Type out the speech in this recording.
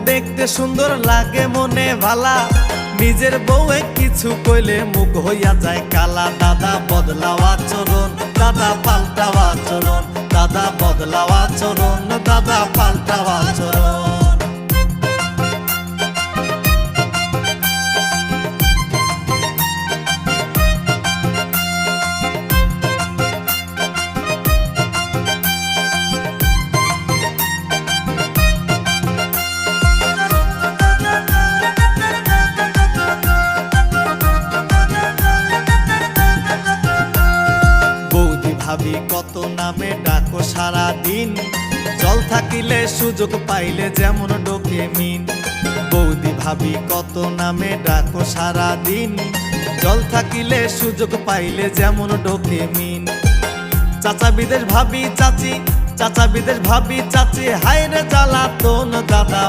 দেখতে সুন্দর লাগে মনে ভালা, নিজের বউয়ে কিছু কইলে মুখ হইয়া যায় কালা। দাদা বদলাও আচরণ, দাদা পাল্টাও আচরণ, দাদা বদলাও আচরণ, দাদা পাল্টাও আচরণ। ভাবি কত নামে ডাকো সারা দিন, জল থাকিলে সুযোগ পাইলে যেমন ডোকে মিন। বৌদি ভাবি কত নামে ডাকো সারা দিন, জল থাকিলে সুযোগ পাইলে যেমন ডোকে মিন। চাচা বিদেশ ভাবি চাচি, চাচা বিদেশ ভাবি চাচি, হায়রে জ্বালাতন দাদা